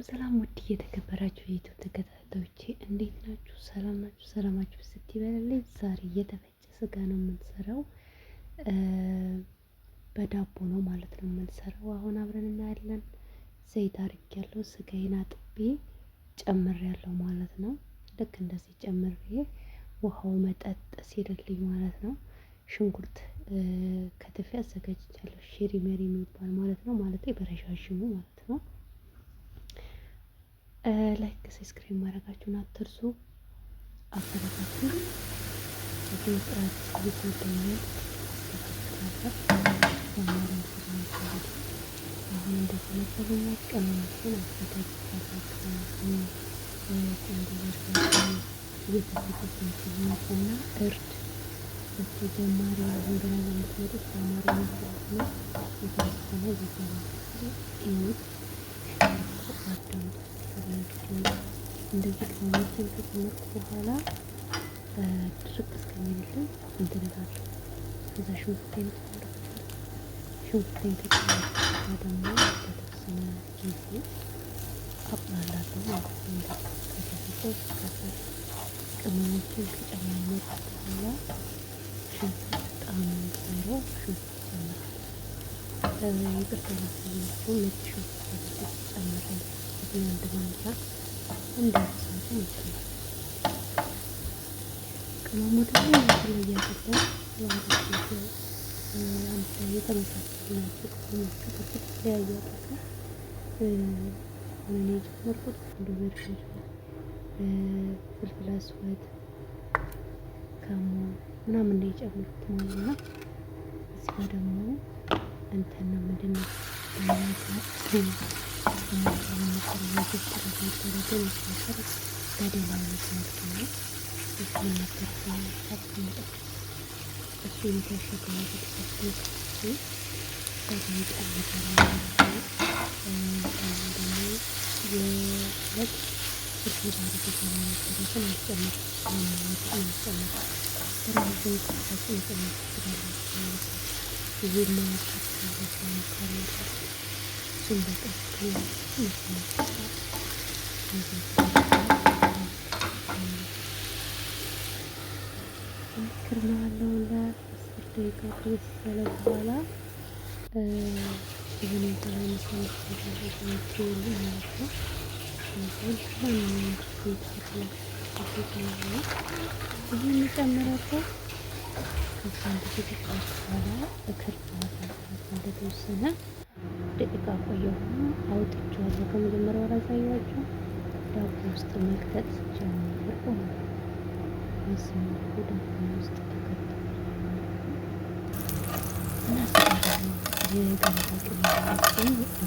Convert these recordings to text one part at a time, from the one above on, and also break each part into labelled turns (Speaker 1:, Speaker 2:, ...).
Speaker 1: ሰላም ውድ እየተከበራችሁ የዩቲዩብ ተከታታዮቼ እንዴት ናችሁ? ሰላም ናችሁ? ሰላማችሁ ስትይበልልኝ ዛሬ እየተፈጨ ስጋ ነው የምንሰራው። በዳቦ ነው ማለት ነው የምንሰራው። አሁን አብረን እናያለን። ዘይት አድርጌያለሁ። ስጋዬን አጥቤ ጨምሬያለሁ ማለት ነው። ልክ እንደዚህ ጨምሬ ውሃው መጠጥ ሲልልኝ ማለት ነው ሽንኩርት ከትፌ አዘጋጅቻለሁ። ሼሪ ሜሪ የሚባል ማለት ነው በረዣዥሙ ማለት ነው። ላይክ ሰብስክራይብ ማድረጋችሁን አትርሱ። አበረታቱኝ። ቪዲዮ ጥራት ይጎዳኛል። አሁን እንደተመሰለኝ ቀመሞችን አዘጋጅቻለሁ። ቆንጆ እየተፈለገና እርድ በተጨማሪ እንደገና ለምትመጡት በአማርኛ ነው የተወሰነ ይዘናል። እንደዚህ ቅመሞችን ከጨመርኩ በኋላ ድርቅ እስከሚልልኝ እንትን እላለሁ። ከዛ ሽንኩርቴን ከጨመርኩ በኋላ ደግሞ ለተወሰነ ጊዜ አቁላላለሁ ማለት ነው። ቅመሞችን ከጨመርኩ በኋላ ሽንኩርት ጣዕም እንዲኖረው ሽንኩርት እጨምራለሁ። ይቅርታ ላሳያችሁ፣ ነጭ ሽንኩርት ጨምሬያለሁ። አንድ ማንኪያ እንዳይበሳጭ ይችላል። ቅመሙ ደግሞ የተለየ አይደለም። አንድ ላይ የተመሳሰሉ ናቸው። ቅመሞቹ የተለያዩ አይደለም። እኔ የጨመርኩት ቁንዶ በርበሬ፣ ፍልፍል አስዋድ፣ ከሙን ምናምን ነው የጨመርኩት ማለት ነው። እዚህ ጋር ደግሞ እንትን ነው ምንድነው ክርማለሁ ለ10 ደቂቃ ከበሰለ በኋላ ይሄን እንትን ማለት ነው። ይሄን ጨምራለሁ። ከዛን ደቂቃ በኋላ እከድነዋለሁ። ለተወሰነ ደቂቃ ቆየሁና አውጥቼዋለሁ። ከመጀመሪያው አላሳያችሁ ዳቦ ውስጥ መክተት ጀመርኩ ማለት ነው። በዚህ መልኩ ዳቦ ውስጥ ተከተለ እና የገለባ ቅመሞችን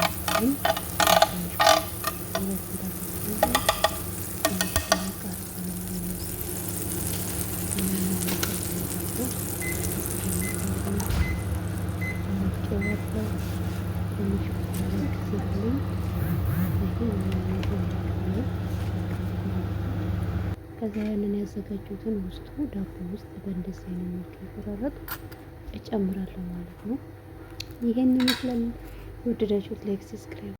Speaker 1: ከዛ ያንን ያዘጋጁትን ውስጡ ዳቦ ውስጥ በእንደዚህ አይነት መልኩ የቆራረጡ እጨምራለሁ ማለት ነው። ይሄን ይመስላል። የወደዳችሁት ላይክ ሰብስክራይብ